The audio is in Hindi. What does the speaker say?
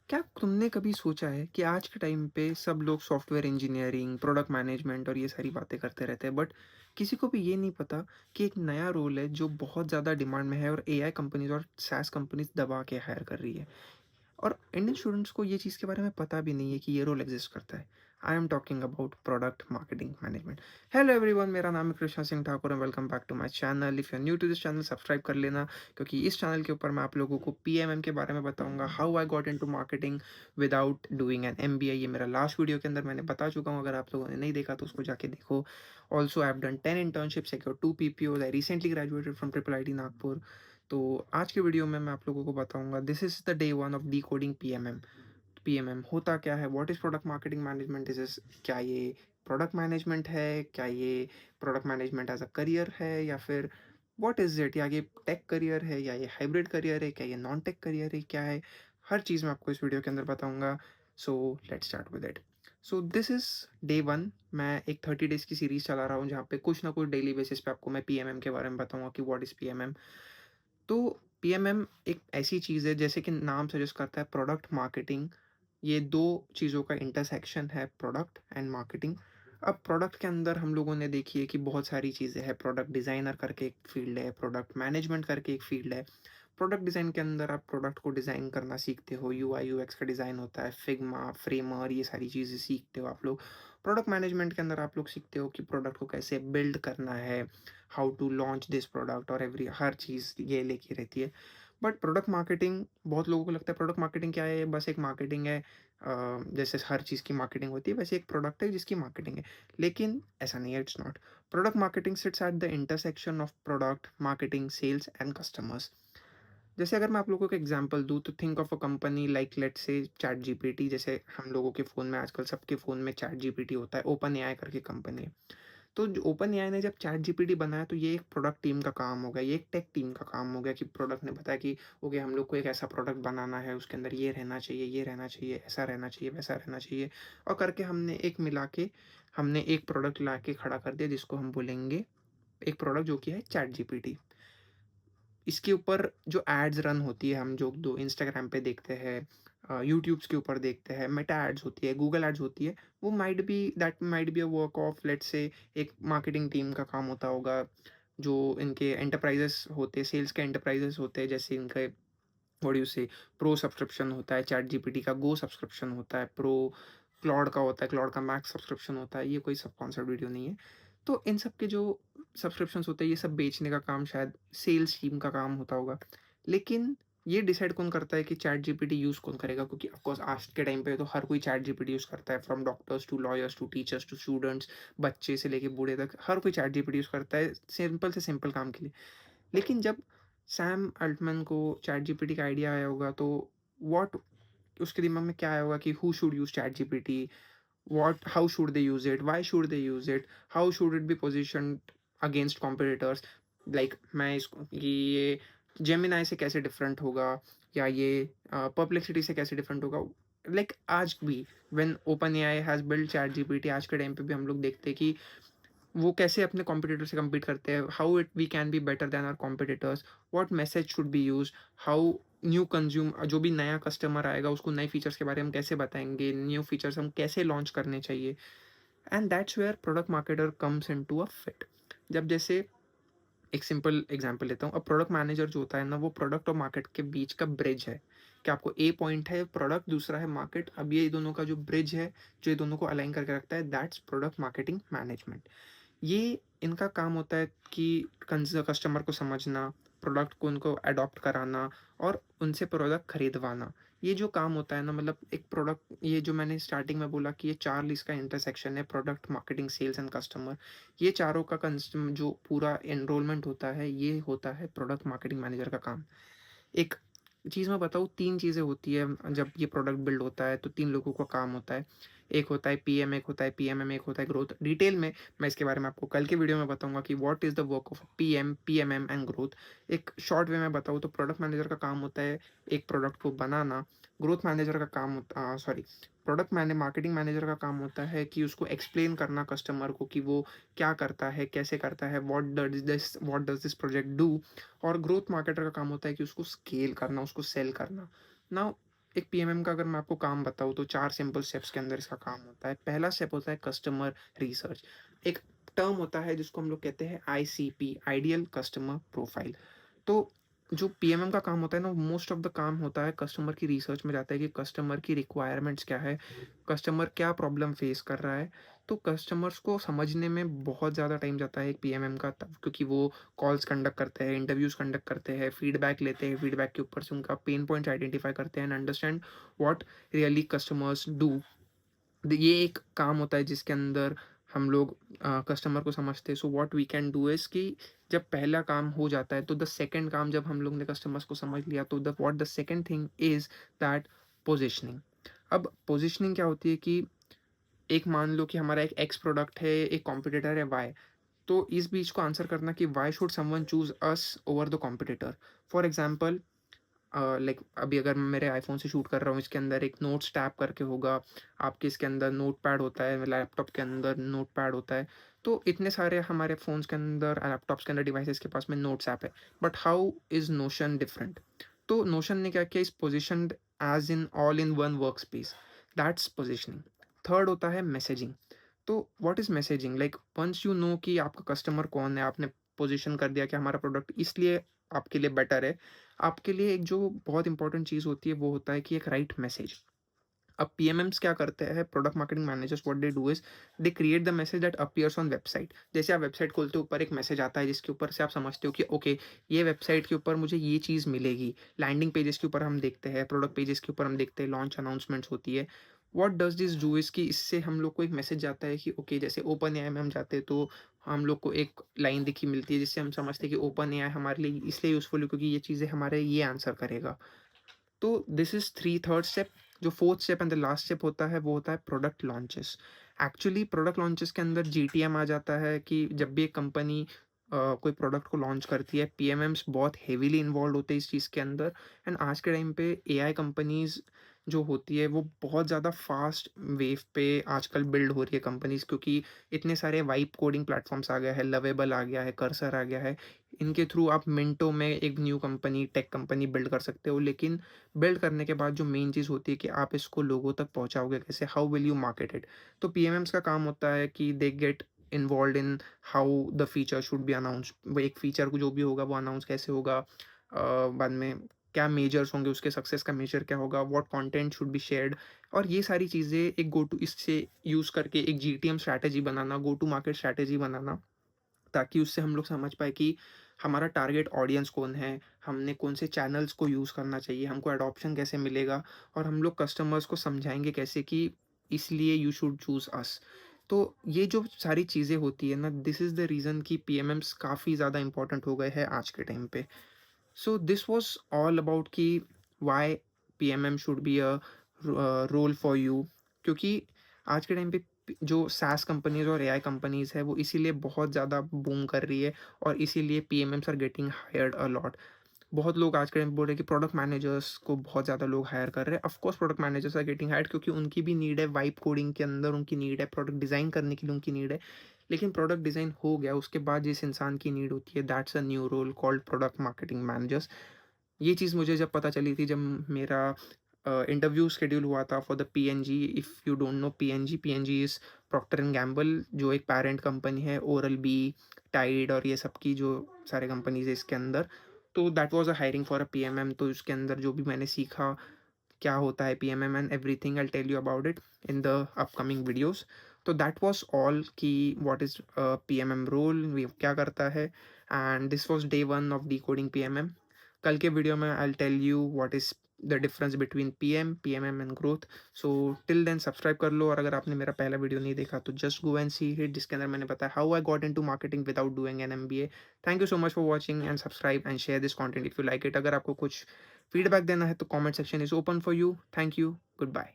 क्या तुमने कभी सोचा है कि आज के टाइम पे सब लोग सॉफ्टवेयर इंजीनियरिंग, प्रोडक्ट मैनेजमेंट और ये सारी बातें करते रहते हैं, बट किसी को भी ये नहीं पता कि एक नया रोल है जो बहुत ज़्यादा डिमांड में है और एआई कंपनीज और सैस कंपनीज दबा के हायर कर रही है। और इंडियन स्टूडेंट्स को ये चीज़ के बारे में पता भी नहीं है कि ये रोल एग्जिस्ट करता है। I am talking about product marketing management. Hello everyone, मेरा नाम है Krishna Singh Thakur and welcome back to my channel. If you are new to this channel, subscribe कर लेना, क्योंकि इस चैनल के ऊपर मैं आप लोगों को पीएमएम के बारे में बताऊंगा, how I got into marketing without doing an MBA. ये मेरा लास्ट वीडियो के अंदर मैंने बता चुका हूँ, अगर आप लोगों ने नहीं देखा तो उसको जाके देखो। Also I have done 10 internships, secured 2 PPOs, I recently graduated from triple IT Nagpur. तो आज की वीडियो में मैं आप लोगों को बताऊंगा, this is the day one of decoding PMM. PMM होता क्या है, what is product marketing management, this is क्या ये प्रोडक्ट मैनेजमेंट है, क्या ये product management as a career है, या फिर व्हाट इज इट, या ये टेक करियर है, या ये हाइब्रिड करियर है, क्या ये नॉन टेक करियर है, क्या है। हर चीज़ मैं आपको इस वीडियो के अंदर बताऊंगा। So let's start with it. So this is day one. मैं एक 30 डेज की सीरीज चला रहा हूँ जहाँ पे कुछ ना कुछ डेली बेसिस पे आपको मैं पीएमएम के बारे में बताऊंगा कि व्हाट इज पीएमएम। तो पीएमएम एक ऐसी चीज़ है, जैसे कि नाम सजेस्ट करता है, प्रोडक्ट मार्केटिंग। ये दो चीज़ों का इंटरसेक्शन है, प्रोडक्ट एंड मार्केटिंग। अब प्रोडक्ट के अंदर हम लोगों ने देखी है कि बहुत सारी चीज़ें हैं। प्रोडक्ट डिज़ाइनर करके एक फील्ड है, प्रोडक्ट मैनेजमेंट करके एक फील्ड है। प्रोडक्ट डिज़ाइन के अंदर आप प्रोडक्ट को डिज़ाइन करना सीखते हो, यूआई यूएक्स का डिज़ाइन होता है, फिग्मा, फ्रेमर, ये सारी चीज़ें सीखते हो आप लोग। प्रोडक्ट मैनेजमेंट के अंदर आप लोग सीखते हो कि प्रोडक्ट को कैसे बिल्ड करना है, how to launch this product, और एवरी हर चीज़ ये लेके रहती है। बट प्रोडक्ट मार्केटिंग, बहुत लोगों को लगता है प्रोडक्ट मार्केटिंग क्या है, बस एक मार्केटिंग है। जैसे हर चीज़ की मार्केटिंग होती है, वैसे एक प्रोडक्ट है जिसकी मार्केटिंग है। लेकिन ऐसा नहीं है, it's not. Product marketing sits at the intersection of product marketing, sales and customers. जैसे अगर मैं आप लोगों को एग्जांपल दूँ, तो think of a company like let's say ChatGPT. जैसे हम लोगों के फ़ोन में आजकल सबके फ़ोन में चैट जीपीटी होता है, ओपन एआई करके कंपनी है। तो जो ओपन एआई ने जब चैट जीपीटी बनाया, तो ये एक प्रोडक्ट टीम का काम हो गया, ये एक टेक टीम का काम हो गया कि प्रोडक्ट ने बताया कि ओके, हम लोग को एक ऐसा प्रोडक्ट बनाना है, उसके अंदर ये रहना चाहिए, ये रहना चाहिए, ऐसा रहना चाहिए, वैसा रहना चाहिए। और करके हमने एक मिला के, हमने एक प्रोडक्ट ला के खड़ा कर दिया, जिसको हम बोलेंगे एक प्रोडक्ट, जो कि है चैट जीपीटी। इसके ऊपर जो एड्स रन होती है, हम जो दो इंस्टाग्राम पे देखते हैं, यूट्यूब्स के ऊपर देखते हैं, मेटा एड्स होती है, गूगल एड्स होती है, वो might be a work of let's say एक मार्केटिंग टीम का काम होता होगा। जो इनके एंटरप्राइजेस होते हैं, सेल्स के एंटरप्राइजेस होते हैं, जैसे इनके व्हाट यू से, प्रो सब्सक्रिप्शन होता है चैट जीपीटी का, गो सब्सक्रिप्शन होता है, प्रो क्लॉड का होता है, क्लॉड का मैक्स सब्सक्रिप्शन होता है। ये कोई स्पॉन्सर्ड वीडियो नहीं है। तो इन सब के जो सब्सक्रिप्शंस होते हैं, ये सब बेचने का काम शायद सेल्स टीम का काम होता होगा। लेकिन ये डिसाइड कौन करता है कि चैट जीपीटी यूज़ कौन करेगा, क्योंकि ऑफकोर्स आज के टाइम पे तो हर कोई चैट जीपीटी यूज़ करता है, from doctors to lawyers to teachers to students, बच्चे से लेके बूढ़े तक हर कोई चैट जीपीटी यूज़ करता है सिंपल से सिंपल काम के लिए। लेकिन जब सैम अल्टमैन को चैट जीपीटी का आइडिया आया होगा, तो व्हाट उसके दिमाग में क्या आया होगा कि who should use ChatGPT, what how should they use it, why should they use it, how should it be positioned against competitors. Like मैं इसको कि ये जेमिनाई से कैसे डिफरेंट होगा, या ये परप्लेक्सिटी से कैसे डिफरेंट होगा। लाइक आज भी when open AI has build chat GPT, आज के टाइम पे भी हम लोग देखते हैं कि वो कैसे अपने कॉम्पिटिटर से कम्पीट करते हैं, how it we can be better than our competitors, what message should be use, how new consume, जो भी नया कस्टमर आएगा उसको नए फीचर्स के बारे में हम कैसे बताएंगे, न्यू फीचर्स हम कैसे लॉन्च करने चाहिए। And that's where product marketer comes in to a fit. जब जैसे एक सिंपल एग्जांपल लेता हूँ, अब प्रोडक्ट मैनेजर जो होता है ना, वो प्रोडक्ट और मार्केट के बीच का ब्रिज है। कि आपको ए पॉइंट है प्रोडक्ट, दूसरा है मार्केट, अब ये दोनों का जो ब्रिज है, जो ये दोनों को अलाइन करके रखता है, दैट्स प्रोडक्ट मार्केटिंग मैनेजमेंट। ये इनका काम होता है कि कस्टमर को समझना, प्रोडक्ट को उनको अडॉप्ट कराना, और उनसे प्रोडक्ट खरीदवाना। ये जो काम होता है ना, मतलब एक प्रोडक्ट, ये जो मैंने स्टार्टिंग में बोला कि ये चार लिस्ट का इंटरसेक्शन है, product marketing sales and customer. ये चारों का जो पूरा एनरोलमेंट होता है, ये होता है प्रोडक्ट मार्केटिंग मैनेजर का काम। एक चीज़ मैं बताऊँ, 3 चीज़ें होती है जब ये प्रोडक्ट बिल्ड होता है, तो 3 लोगों का काम होता है। एक होता है पीएम, एक होता है पीएमएम, एक होता है ग्रोथ। डिटेल में मैं इसके बारे में आपको कल के वीडियो में बताऊँगा कि what is the work of PM, PMM and growth. एक शॉर्ट वे में बताऊँ तो प्रोडक्ट मैनेजर का काम होता है एक प्रोडक्ट को बनाना। ग्रोथ मैनेजर का काम होता सॉरी प्रोडक्ट मार्केटिंग मैनेजर का काम होता है कि उसको एक्सप्लेन करना कस्टमर को कि वो क्या करता है, कैसे करता है, what does this project do. और ग्रोथ मार्केटर का काम होता है कि उसको स्केल करना, उसको सेल करना। नाउ एक पीएमएम का अगर मैं आपको काम बताऊँ तो 4 सिंपल स्टेप्स के अंदर इसका काम होता है। पहला स्टेप होता है कस्टमर रिसर्च। एक टर्म होता है जिसको हम लोग कहते हैं आईसीपी, आइडियल कस्टमर प्रोफाइल। तो जो पीएमएम का काम होता है ना, मोस्ट ऑफ द काम होता है कस्टमर की रिसर्च में जाता है कि कस्टमर की रिक्वायरमेंट्स क्या है, कस्टमर क्या प्रॉब्लम फेस कर रहा है। तो कस्टमर्स को समझने में बहुत ज़्यादा टाइम जाता है एक पीएमएम का, तब क्योंकि वो कॉल्स कंडक्ट करते हैं, इंटरव्यूज़ कंडक्ट करते हैं, फीडबैक लेते हैं, फीडबैक के ऊपर से उनका पेन पॉइंट्स आइडेंटिफाई करते हैं and understand what really customers do. ये एक काम होता है जिसके अंदर हम लोग कस्टमर को समझते हैं। So what we can do is कि जब पहला काम हो जाता है तो द सेकंड काम, जब हम लोग ने कस्टमर्स को समझ लिया, तो the second thing is that positioning. अब पोजीशनिंग क्या होती है कि एक मान लो कि हमारा एक एक्स प्रोडक्ट है, एक कॉम्पिटिटर है वाई। तो इस बीच को आंसर करना कि why should someone choose us over the competitor. For example, like अभी अगर मैं मेरे आईफ़ोन से शूट कर रहा हूँ, इसके अंदर एक नोट्स टैब करके होगा, आपके इसके अंदर नोटपैड होता है, लैपटॉप के अंदर नोटपैड होता है। तो इतने सारे हमारे फ़ोन्स के अंदर, लैपटॉप्स के अंदर, डिवाइसेज़ के पास में नोट्स ऐप है। But how is Notion different? तो नोशन ने क्या किया, is positioned as an all in one workspace, that's positioning. Third होता है मैसेजिंग। तो what is messaging? Like once you know कि आपका कस्टमर कौन है, आपने पोज़ीशन कर दिया कि हमारा प्रोडक्ट इसलिए आपके लिए बेटर है। आपके लिए एक जो बहुत इंपॉर्टेंट चीज़ होती है वो होता है कि एक राइट मैसेज। अब पीएमएम्स क्या करते हैं, product marketing managers, what they do is they create the message that appears on website. जैसे आप वेबसाइट खोलते हो, ऊपर एक मैसेज आता है जिसके ऊपर से आप समझते हो कि ओके, ये वेबसाइट के ऊपर मुझे ये चीज़ मिलेगी। लैंडिंग पेजेस के ऊपर हम देखते हैं, प्रोडक्ट पेजेस के ऊपर हम देखते हैं, लॉन्च अनाउंसमेंट्स होती है। What does this do is कि इससे हम लोग को एक मैसेज जाता है कि ओके, जैसे ओपन एआई में हम जाते हैं तो हम लोग को एक लाइन दिखी मिलती है जिससे हम समझते हैं कि ओपन एआई हमारे लिए इसलिए यूजफुल है क्योंकि ये चीज़ें हमारे ये आंसर करेगा। तो this is three third step. जो fourth step and the last step होता है वो होता है product launches. Actually product launches के अंदर जीटीएम आ जाता है कि जब भी एक कंपनी कोई प्रोडक्ट को लॉन्च करती है, पीएमएम्स बहुत हेवीली इन्वॉल्व होते हैं इस चीज़ के अंदर। एंड आज के टाइम पे एआई कंपनीज जो होती है वो बहुत ज़्यादा फास्ट वेव पे आजकल बिल्ड हो रही है कंपनीज, क्योंकि इतने सारे वाइब कोडिंग प्लेटफॉर्म्स आ गया है, लवेबल आ गया है, कर्सर आ गया है। इनके थ्रू आप मिनटों में एक new company, tech company build कर सकते हो। लेकिन बिल्ड करने के बाद जो मेन चीज़ होती है कि आप इसको लोगों तक पहुँचाओगे कैसे, how will you market it? तो पीएमएम्स का काम होता है कि they get involved in how the feature should be announced. वो एक फीचर को जो भी होगा वो अनाउंस कैसे होगा, बाद में क्या मेजर्स होंगे, उसके सक्सेस का मेजर क्या होगा, what content should be shared. और ये सारी चीज़ें एक गो टू इससे यूज़ करके एक जीटीएम स्ट्रैटेजी बनाना, गो टू मार्केट स्ट्रैटेजी बनाना, ताकि उससे हम लोग समझ पाए कि हमारा टारगेट ऑडियंस कौन है, हमने कौन से चैनल्स को यूज़ करना चाहिए, हमको एडॉप्शन कैसे मिलेगा, और हम लोग कस्टमर्स को समझाएँगे कैसे कि इसलिए यू शुड चूज़ अस। तो ये जो सारी चीज़ें होती है ना, दिस इज़ द रीज़न कि पीएमएम्स काफ़ी ज़्यादा इम्पोर्टेंट हो गए हैं आज के टाइम पे। So this was all about कि why PMM should be a role for you. क्योंकि आज के टाइम पे जो सास कंपनीज़ और एआई कंपनीज़ है वो इसीलिए बहुत ज़्यादा बूम कर रही है, और इसीलिए PMMs are getting hired a lot. बहुत लोग आज के टाइम बोल रहे हैं कि प्रोडक्ट मैनेजर्स को बहुत ज़्यादा लोग हायर कर रहे हैं। Of course product managers are getting hired, क्योंकि उनकी भी नीड है, वाइब कोडिंग के अंदर उनकी नीड है, प्रोडक्ट डिज़ाइन करने के लिए उनकी नीड है। लेकिन प्रोडक्ट डिज़ाइन हो गया, उसके बाद जिस इंसान की नीड होती है, that's a new role called product marketing managers. ये चीज़ मुझे जब पता चली थी, जब मेरा इंटरव्यू शेड्यूल हुआ था for the P&G. If you don't know P&G, P&G is Procter and Gamble, जो एक पेरेंट कंपनी है ओरल बी, टाइड और ये सब की जो सारे कंपनीज़ है इसके अंदर। तो that was a hiring for a PMM. तो उसके अंदर जो भी मैंने सीखा, क्या होता है PMM and everything, I will tell you about it in the upcoming videos. तो दैट वाज़ ऑल कि व्हाट इज़ पीएमएम रोल, ये क्या करता है। And this was day 1 of decoding PMM. कल के वीडियो में I will tell you what is the difference between PMM and growth. So till then subscribe कर लो, और अगर आपने मेरा पहला वीडियो नहीं देखा तो just go and see it, जिसके अंदर मैंने बताया how I got into marketing without doing an MBA. Thank you so much for watching, and subscribe and share this content if you like it. अगर आपको कुछ फीडबैक देना है तो comment section is open for you. Thank you, good bye.